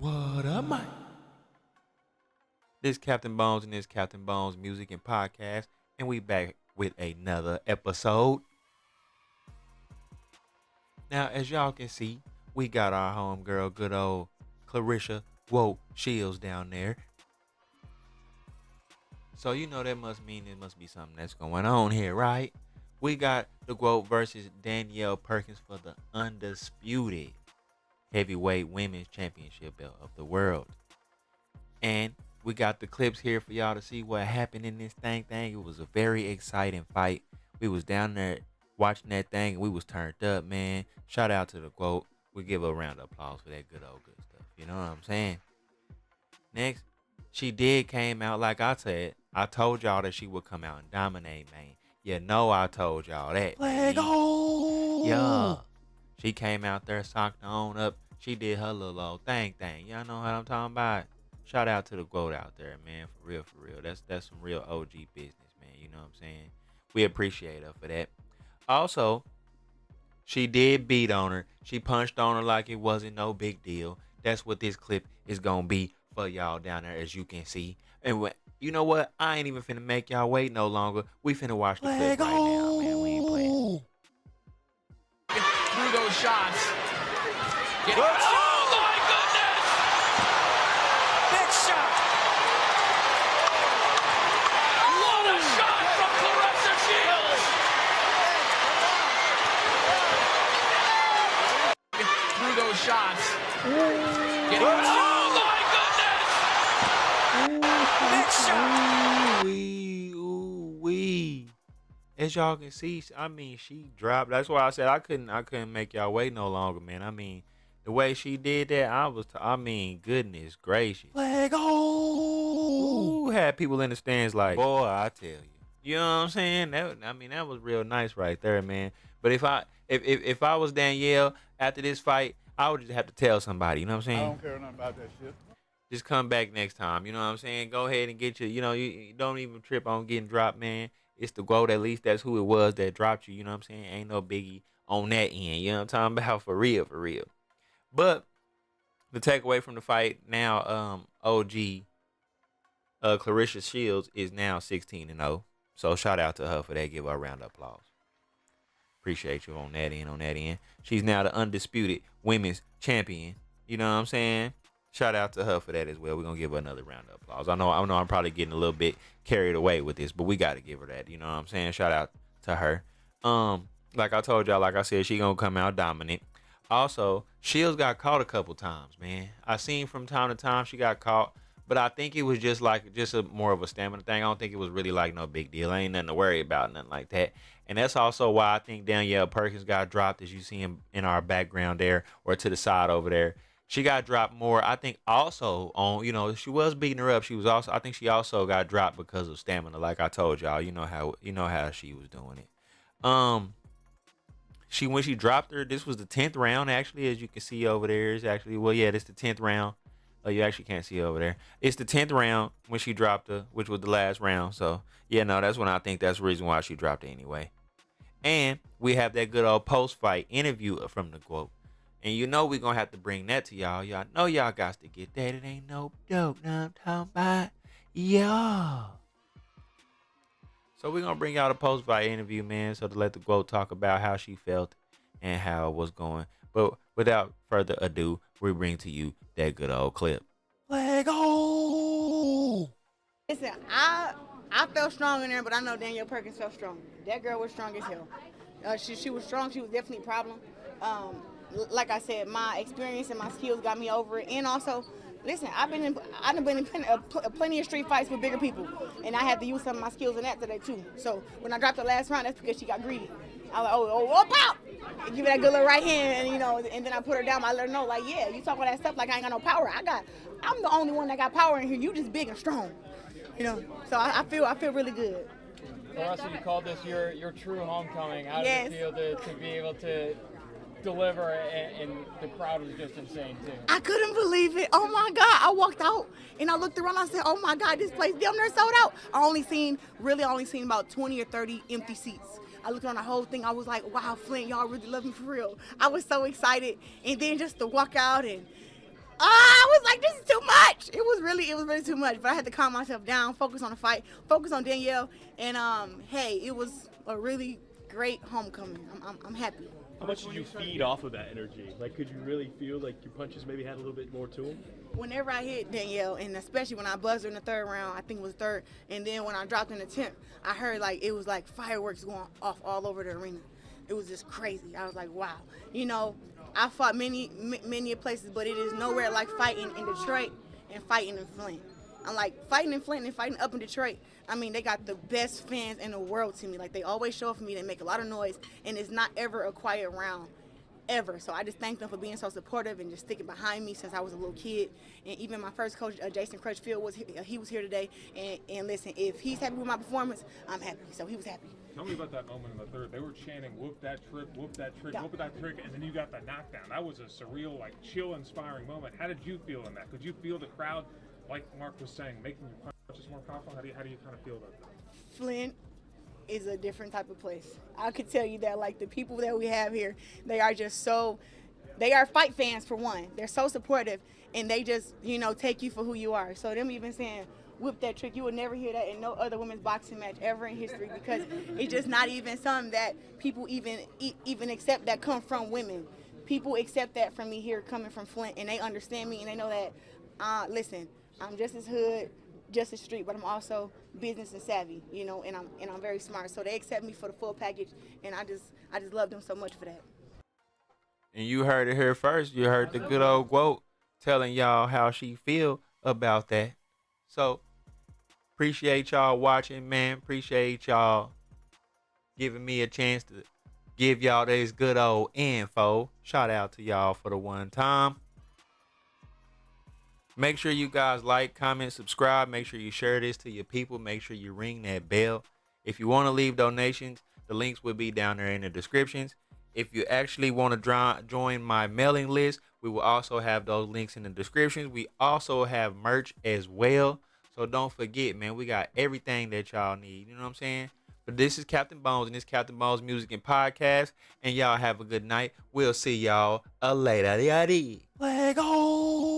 What am I? This Captain Bones and this Captain Bones Music and Podcast, and we back with another episode. Now, as y'all can see, we got our homegirl, good old Claressa GWOAT Shields down there. So you know that must mean there must be something that's going on here, right? We got the GWOAT versus Danielle Perkins for the undisputed heavyweight women's championship belt of the world. And we got the clips here for y'all to see what happened in this thing. It was a very exciting fight. We was down there watching that thing, and we was turned up, man. Shout out to the GWOAT. We give her a round of applause for that good stuff. You know what I'm saying? Next, she did came out like I said. I told y'all that she would come out and dominate, man. You know I told y'all that. Lego! Yeah. She came out there, socked on up. She did her little old thing. Y'all know what I'm talking about? Shout out to the GWOAT out there, man. For real. That's some real OG business, man. You know what I'm saying? We appreciate her for that. Also, she did beat on her. She punched on her like it wasn't no big deal. That's what this clip is going to be for y'all down there, as you can see. And you know what? I ain't even finna make y'all wait no longer. We finna watch the clip right now, man. We ain't playing. Through those shots. Oh my goodness! Big shot! What a shot from Claressa Shields! Through those shots. Oh my goodness! Big shot! Ooh-wee. As y'all can see, I mean, she dropped. That's why I said I couldn't make y'all wait no longer, man. I mean, the way she did that, I mean, goodness gracious. Lego! Ooh, had people in the stands like, boy, I tell you. You know what I'm saying? That was real nice right there, man. But if I was Danielle after this fight, I would just have to tell somebody. You know what I'm saying? I don't care nothing about that shit. Just come back next time. You know what I'm saying? Go ahead and get you don't even trip on getting dropped, man. It's the GWOAT. At least that's who it was that dropped you. You know what I'm saying? Ain't no biggie on that end. You know what I'm talking about? For real. But the takeaway from the fight now, OG Claressa Shields is now 16-0. So shout out to her for that. Give her a round of applause. Appreciate you on that end. She's now the undisputed women's champion. You know what I'm saying? Shout out to her for that as well. We're going to give her another round of applause. I know I'm probably getting a little bit carried away with this, but we got to give her that. You know what I'm saying? Shout out to her. Like I told y'all, like I said, she going to come out dominant. Also, Shields got caught a couple times, man. I seen from time to time she got caught, but I think it was just more of a stamina thing. I don't think it was really like no big deal. Ain't nothing to worry about, nothing like that. And that's also why I think Danielle Perkins got dropped, as you see him in our background there, or to the side over there. She got dropped more, I think, also on, she was beating her up. I think she also got dropped because of stamina, like I told y'all. You know how she was doing it. When she dropped her, this was the 10th round, actually, as you can see over there. It's actually, this the 10th round. Oh, you actually can't see over there. It's the 10th round when she dropped her, which was the last round. So, that's when I think that's the reason why she dropped her anyway. And we have that good old post-fight interview from the GWOAT. And we're going to have to bring that to y'all. Y'all know y'all got to get that. It ain't no joke. Now I'm talking about, yeah. So we're going to bring y'all the post-fight interview, man, so to let the GWOAT talk about how she felt and how it was going. But without further ado, we bring to you that good old clip. Lego! Listen, I felt strong in there, but I know Danielle Perkins felt strong. That girl was strong as hell. She was strong. She was definitely a problem. Like I said, my experience and my skills got me over it. And also, listen, I've been in plenty of street fights with bigger people, and I had to use some of my skills in that today too. So when I dropped the last round, that's because she got greedy. I was like, pow! And give her that good little right hand, and then I put her down. I let her know, like, yeah, you talk all that stuff like I ain't got no power. I'm the only one that got power in here. You just big and strong, So I feel really good. Claressa, you called this your true homecoming. How Yes. did it feel to be able to deliver, and the crowd was just insane too? I couldn't believe it. Oh my God. I walked out and I looked around. I said, oh my God, this place damn near sold out. I only seen about 20 or 30 empty seats. I looked around the whole thing. I was like, wow, Flint, y'all really love me for real. I was so excited. And then just to walk out and I was like, this is too much. It was really too much. But I had to calm myself down, focus on the fight, focus on Danielle, and hey, it was a really great homecoming. I'm happy. How much did you feed off of that energy? Like, could you really feel like your punches maybe had a little bit more to them? Whenever I hit Danielle, and especially when I buzzed her in the third round, I think it was third, and then when I dropped in the 10th, I heard like it was like fireworks going off all over the arena. It was just crazy. I was like, wow. You know, I fought many places, but it is nowhere like fighting in Detroit and fighting in Flint. I'm like fighting in Flint and fighting up in Detroit. I mean, they got the best fans in the world to me. Like, they always show up for me. They make a lot of noise, and it's not ever a quiet round, ever. So I just thank them for being so supportive and just sticking behind me since I was a little kid. And even my first coach, Jason Crutchfield, was here today. And listen, if he's happy with my performance, I'm happy. So he was happy. Tell me about that moment in the third. They were chanting, whoop that trick, whoop that trick, whoop that trick, and then you got the knockdown. That was a surreal, like, chill-inspiring moment. How did you feel in that? Could you feel the crowd, like Mark was saying, making your punches more powerful? How do you kind of feel about that? Flint is a different type of place. I could tell you that, like, the people that we have here, they are just so, they are fight fans for one. They're so supportive, and they just, you know, take you for who you are. So them even saying, whip that trick, you would never hear that in no other women's boxing match ever in history, because it's just not even something that people even accept that come from women. People accept that from me here coming from Flint, and they understand me, and they know that, listen, I'm just as hood, just as street, but I'm also business and savvy, you know, and I'm very smart. So they accept me for the full package, and I just love them so much for that. And you heard it here first. You heard the good old GWOAT telling y'all how she feel about that. So appreciate y'all watching, man. Appreciate y'all giving me a chance to give y'all this good old info. Shout out to y'all for the one time. Make sure you guys like, comment, subscribe. Make sure you share this to your people. Make sure you ring that bell. If you want to leave donations, the links will be down there in the descriptions. If you actually want to join my mailing list, we will also have those links in the descriptions. We also have merch as well. So don't forget, man, we got everything that y'all need. You know what I'm saying? But this is Capt.Bones, and this is Capt.Bones Music and Podcast. And y'all have a good night. We'll see y'all later. Lego.